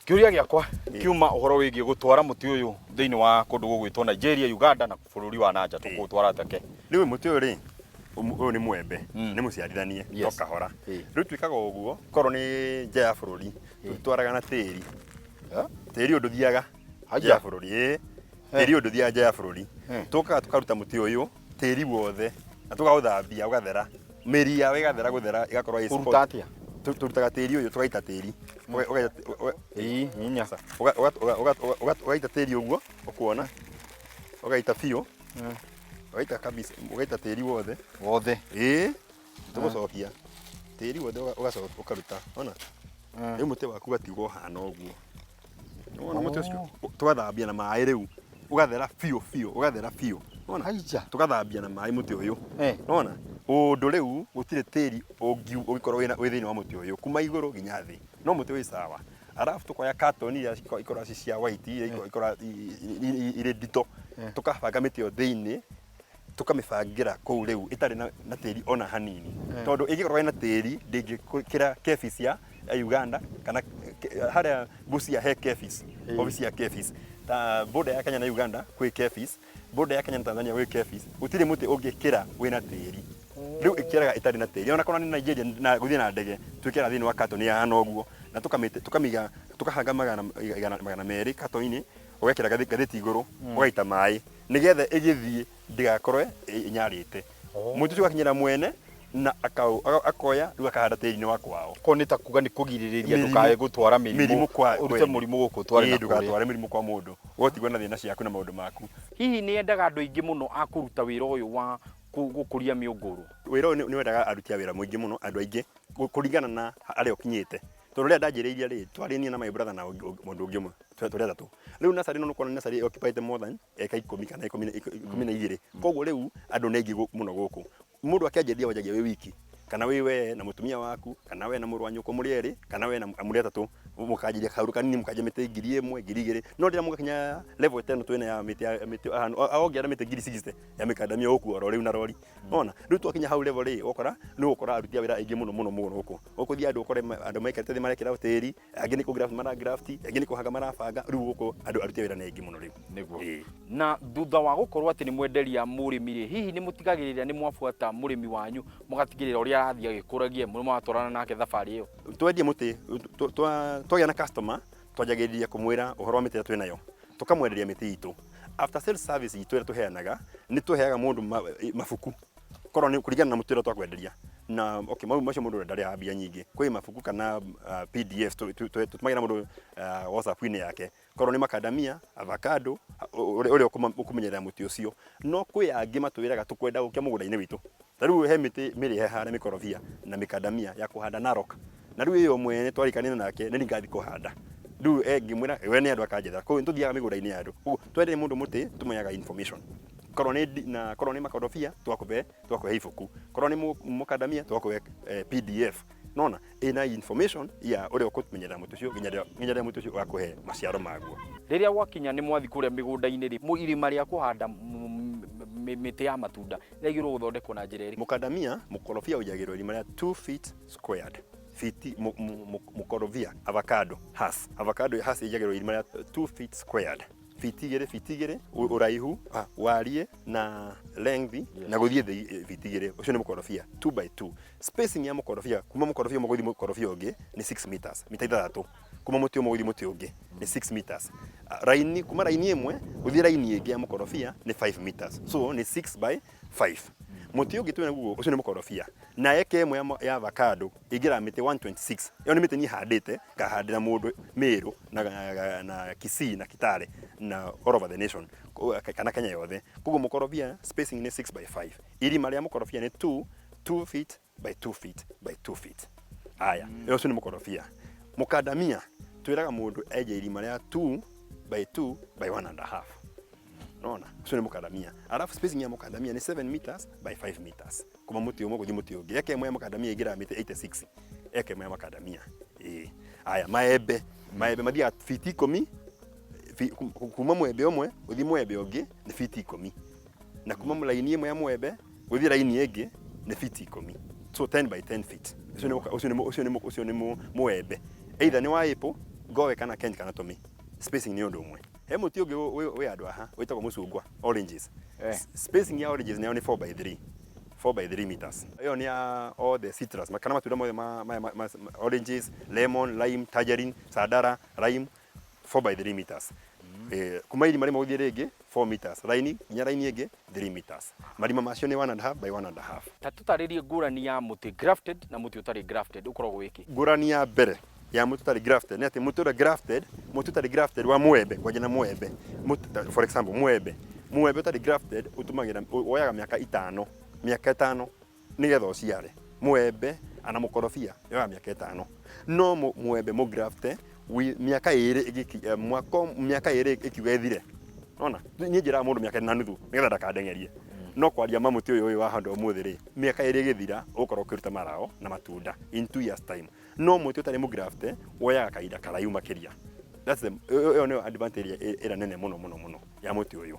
Kiuria giakwa kiuma uhoro wigie gutwara muti uyu thiini wa kundu gugwitwo Nigeria, Uganda na bururi wa nanja tukutwara teke. Riu muti uyu ri uyu ni mwembe ni muciarithanie to kahora. Riu twikaga uguo koro ni nja ya bururi tutwaraga na tiri. Tiri undu thiaga nja ya bururi tiri undu thiaga nja ya bururi tukaruta muti uyu tiri wothe na tukauthambia ugathera miri ya igathera guthera igakorwo uruta atia turutaga tiri uyu tugaita tiri inya ugaita tiri uguo ukuona ugaita fio ugaita kabisa ugaita tiri wothe tugucokia tiri wothe ugacoka ukaruta ona riu muti waku gatigwo hana uguo ona muti ucio tugathambia na mai riu ugathera fio ugathera fio ona tugathambia na mai muti uyu ona undu riu gutire tiri ungikorwo wi thiini wa muti uyu kuma iguru ginya thi no muti wi sawa. Alafu tukoya carton ya ikora cia white ikora ire dito tukabanga miti yo thiini tukamibangira kou riu itari na tiri ona hanini tondu igikorwo na tiri ndingikira kefis ya Uganda kana haria Busia he kefis ofisi ya kefis ta border ya Kenya na Uganda kwi kefis border ya Kenya na Tanzania kwi kefis utire muti ungikira wina tiri riu ikiraga itari na tiri ona kona ni Nigeria na guthie na ndege twikira thiini wa carton ya hana uguo na tukamiga tukahanga magana meri carton-ini ugekira gathiti iguru ugaita mai nigetha igithie ndigakorwe inyarite muti ucio gakinyira mwene na akoya riu akahanda tiri-ini wa kwao ko ni ta kuga ni kugiririria ndukae gutwara mirimu urute murimu guku tware ndukatware mirimu kwa mundu ugotigwa na thina ciaku na maundu maku. Hihi ni endaga andu aingi muno akuruta wira uyu wa gukuria miunguru wira uyu ni wendaga aruti a wira muingi muno andu aingi kuringana na aria ukinyite tondu ria ndanjiriirie ri twarinie na my brother na mundu ungi umwe turi athatu riu nasari no kona nasari occupied more than eka 10 kana 12 koguo riu andu ni aingi muno guku mundu akianjithia wajagia wi wiki kana wiwe na mutumia waku kana we na muru wa nyuko muri eri kana we na muri atatu mukajiria kauruka nini mukaje mite 1000 2,000 no ndira mugakinya level 10 twina ya mite aongiara mite 60 ya mikandamia oku oro riu na rori ona riu twakinya hau level ri okora ni ukora arutia wira aingi muno guku ukuthia andu ukore andu maikete marekira tiri angi ni ku graft mara graft angi ni kuhanga marabanga riu guku andu arutia wira na aingi muno riu niguo na thutha wa gukorwo ati ni mwenderia murimi ri hihi ni mutigagiriria ni mwafuata murimi wanyu mugatigirira uria arathia gikuragie muri mwatwarana nake thabari iyo twendie muti twagia na customer twajagiriria kumwira uhoro wa miti twi nayo tukamwenderia miti itu after sales service itu tuheanaga ni tuheaga mundu mafuku koro ni kurigana na mutiro twakwenderia na okay macio mundu ndari habia nyingi kwi mafuku kana PDF tutumagira mundu WhatsApp-ini yake koro ni macadamia avocado uri ukumenyerera muti ucio no kwi angi matwiraga tukwenda gukia mugunda-ini witu tariu he miti miri he hana mikorofia na mikadamia ya kuhanda Narok na riu iyo mwene twarikanina nake ni ngathi kuhanda riu ngimwira we ni andu akanjetha ko tuthiaga migunda-ini ya andu twendere mundu muti tumenyaga information koro ni makorofia twakuhe ibuku koro ni mukadamia twakuhe PDF nona ina information ya uri ukumenyerera muti ucio nginya muti ucio wakuhe maciaro maguo riria gwakinya ni mwathi kuria migunda-ini ri irima ria kuhanda miti ya matunda rigirwo guthondekwo na njira iri mukadamia mukorofia ujagirwo irima ria 2 feet squared fiti mukorofia avocado has ijagirwo irima ria 2 feet squared fiti uraihu warie na length na guthie fiti ucio ni mukorofia 2 by 2 spacing ya mukorofia kuma mukorofia muguthi mukorofia ungi ni 6 meters mita 3 kuma muti muguthi muti ungi ni 6 meters raini kuma raini imwe guthie raini ingi ya mukorofia ni 5 meters so ni 6 by 5 muti ungi twina guo ucio ni mukorofia na eke imwe ya avocado igira miti 126 yo ni miti ni handite ngahandira mundu Meru na Kisii na Kitale na all over the nation kana Kenya yothe kugo mukorofia spacing ni 6 by 5 irima ria mukorofia ni 2 feet by 2 feet by 2 feet aya yo ni mukorofia mukadamia twiraga mundu eje irima ria 2 by 2 by 1.5 nona ucio ni mukadamia alafu spacing ya mukadamia ni 7 meters by 5 meters kuma muti umwe guthi muti ungi eke mwe mukadamia igira miti 86 eke mwe mukadamia aya maembe mathia fiti 10 kuma mwembe umwe uthi mwembe ungi ni fiti 10 na kuma mulaini imwe ya mwembe uthi laini ingi ni fiti 10 so 10 by 10 feet ucio ni mwembe either ni wa apple gowe kana Kent kana Tommy spacing ni undu umwe he muti ungi we andu aha witagwo mucungwa oranges spacing ya oranges ni 4x3 4x3 meters iyo ni all the citrus makana matunda mothe ma oranges lemon lime tangerine sadara lime 4x3 meters kuma irima rimwe guthie ringi 4 meters line nya line ingi 3 meters marima macio ni 1.5 by 1.5 ta tutaririe ngurani ya muti grafted na muti utari grafted ukoragwo wiki ngurani ya mbere ya muti utari grafted ni ati muti utari grafted wa muembe kwa jina muembe for example muembe utari grafted utumagira oyaga miaka 5 nigetha uciare muembe ana mukorofia yoga miaka 5 no muembe mu grafted miaka 2 miaka 2 ikiuga ithire ona ni njira mundu miaka 4 nuthu nigetha ndakandengerie no kwaria mamuti uyu wa handu umuthi ri miaka 2 igithira ukorwo ukiruta marao na matunda in 2 years time no muti utari mu grafted woyaga kaida karaiu makiria that's the advantage era nene muno ya muti uyu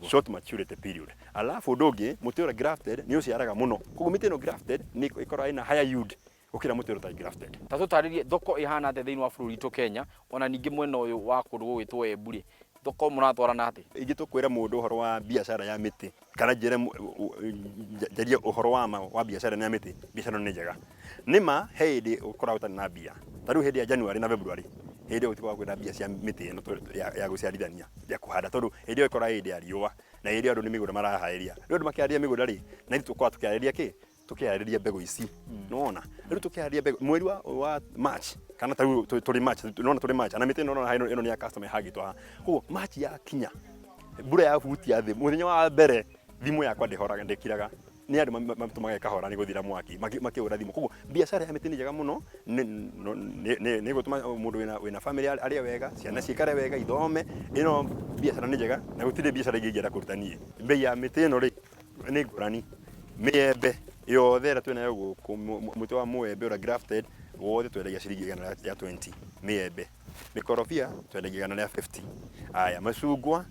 short maturity period alafu dogi muti ura grafted ni uciaraga muno kugo miti no grafted ni ikora ina higher yield ukira muti ura grafted ta tutaririe thoko ihana ate thiini wa bururi tu Kenya ona ningi mwena uyu wa kundu gwitwo Emburi thoko muratwarana ate ingi tukwira mundu uhoro wa biashara ya miti kana jarie uhoro wa biashara ya miti biashara ni njega nima heidi ukora utani na bia taru heidi ya January na February hĩndĩ ĩyo ũtikwa kwenda mbia cia mĩtĩ ĩno ya gũciarithania ya kũhanda tondũ hĩndĩ ĩyo ĩkora hĩndĩ ya riũa na hĩndĩ ĩyo andũ nĩ mĩgũnda maraharĩria rĩu andũ makĩharĩria mĩgũnda rĩ na ithuĩ tũkoragwo tũkĩharĩria kĩ tũkĩharĩria mbegũ ici nona rĩu tũkĩharĩria mbegũ mweri wa March kana tarĩu tũrĩ March nona tũrĩ March na mĩtĩ ĩno nĩ ya customer hagĩtwo haha koguo March yakinya mbura yahutia thĩ mũthenya wa mbere thimũ yakwa ndĩhoraga ndĩkiraga ni andu matumaga ikahora ni guthira mwaki makiura thimu koguo biashara ya miti ni njega muno ni gutuma mundu wina family ari wega ciana cikare wega ithome ino biashara ni njega na gutire biashara ingĩngĩenda kũruta niĩ bei ya miti ino ri ni ngũrani miembe yothe ĩrĩa twĩnayo gũkũ mũtĩ wa muembe ura grafted wothe twendagia ciringi 120 miembe mikorofia twendagia 150 aya macungwa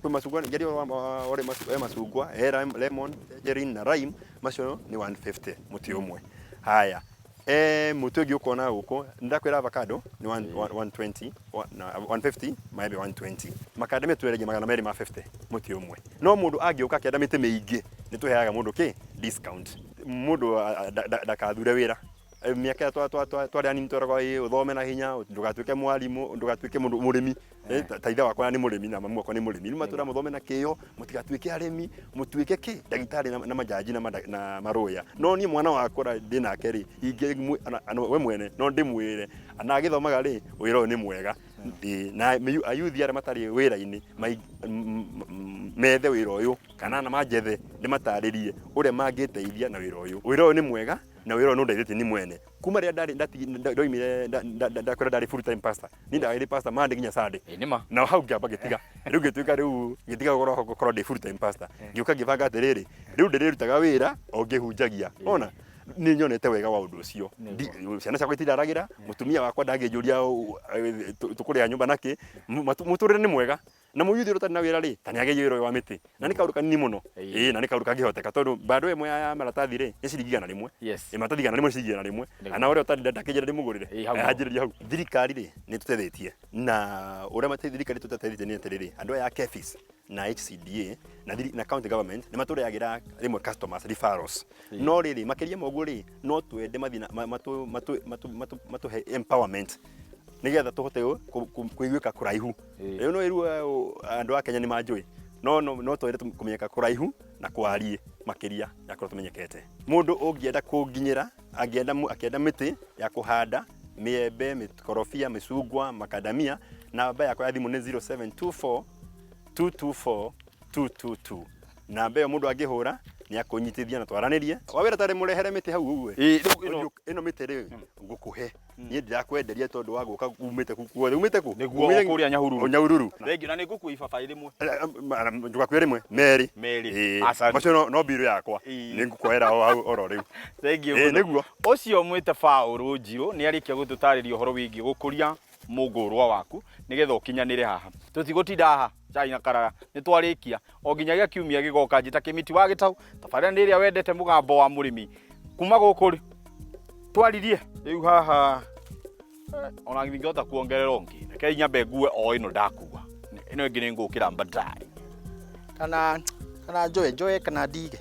ngari ore macungwa lemon tangerine na lime macio ni 150 muti umwe haya muti ũngĩ ũkona gũkũ ndakwĩra avocado ni 120 150 maembe 120 makadamia twendagia 250 muti umwe no mundu angĩũka akĩenda mĩtĩ mĩingĩ nĩ tũheaga mundu ki discount mundu ndakathure wĩra miaka twari anini twaragwa uthome na hinya ndugatuike mwalimu ndugatuike mundu murimi taitha wakwa ni murimi na mamu wakwa ni murimi ni matura muthome na kiyo mutigatuike arimi mutuike ki dagitari na majaji na maroya no ni mwana wakwa ndina keri ingi we mwene no ndimwire ana agithomaga ri wira ni mwega na ayuthi ara matari wira-ini methe wira uyu kana na majethe ndimataririe uria mangiteithia na wira uyu ni mwega na wira no ndaithĩtie ni mwene kuma rĩa ndoimire ndakwĩra ndarĩ full time pastor ni ndarĩ pastor mande nginya Sunday na hau ngĩamba gĩtiga rĩu gĩtuĩka rĩu gĩtiga gũkorwo ndĩ full time pastor ngĩũka ngĩbanga atĩrĩrĩ rĩu ndĩrĩrutaga wĩra o ngĩhunjagia ona ni nyonete wega wa undu ucio ciana ciakwa itiraragira mutumia wakwa ndangĩnjũria tukũrĩa nyũmba naki muturĩre ni mwega na muyuthi rutani na wĩra rĩ tani agĩye wĩra wa mĩtĩ na nĩ kaũndũ kanini mũno na nĩ kaũndũ kangĩhoteka tondũ bado ĩmwe ya maratathi rĩ nĩ ciringi 100 maratathi 100 ciringi 100 ana ũrĩa ũtarĩ ndakĩnjĩra ndĩmũgũrĩre anjĩrĩria hau thirikari rĩ nĩ tũteithĩtie na ũrĩa thirikari tũteithĩtie nĩ atĩrĩrĩ andũ aya KEPHIS na HCDA na county government nĩ matũreagĩra rĩmwe customers referrals no rĩrĩ makĩria moguo rĩ no twende mathina matuhe empowerment nigetha tuhote kuiguika kuraihu rĩu no iru andu a Kenya ni manjui no twende kumenyeka kuraihu na kwarie makiria ya korwo tumenyekete mundu ũngĩenda kũnginyĩra akĩenda mĩtĩ ya kuhanda miembe mikorofia micungwa makadamia namba yakwa ya thimũ nĩ 0724 224 222 namba ĩyo mundu angĩhũra ni akunyitithia na twaranĩrie wawĩra tarĩ mũrehere mĩtĩ hau ũguo ĩno mĩtĩ rĩ ngũkũhe niĩ ndirakwenderia tondũ wa gũka umĩte kuo umĩte ku nĩguo kũrĩa Nyahururu thengi na nĩ ngũkũ ibaba rimwe njugakwĩra rimwe merĩ macio no biru yakwa nĩ ngũkũhera oro rĩu thengi nĩguo ũcio mwĩte Paul Njirũ nĩ arĩkia gũtũtarĩria ũhoro wĩgiĩ gũkũria mũngũrwa waku nigetha ũkinyanĩre haha tũtigũtinda haha cai na karara nĩ twarĩkia o nginyagia kiumia gĩgoka njĩta Kĩmĩti wa Gĩtaũ tabarĩra nĩ ĩrĩa wendete mũgambo wa mũrĩmi kuma gũkũ twaririe rĩu haha ona ngingĩhota kuongerera ũngĩ reke nyambe ngue o ĩno ndakua ĩno ĩngĩ nĩ ngũkĩra baadaye kana njoe kana ndige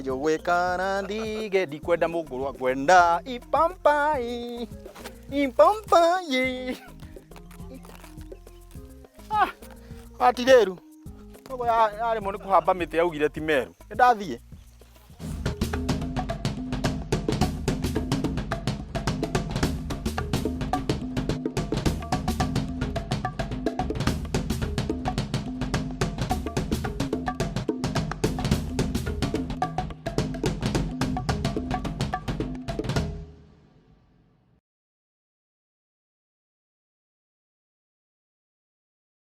njoe kana ndige ndikwenda mũngũrwa kwenda ipampai atireru koguo yarĩmwo nĩ kũhamba mĩtĩ yaugire ti meru nĩ ndathiĩ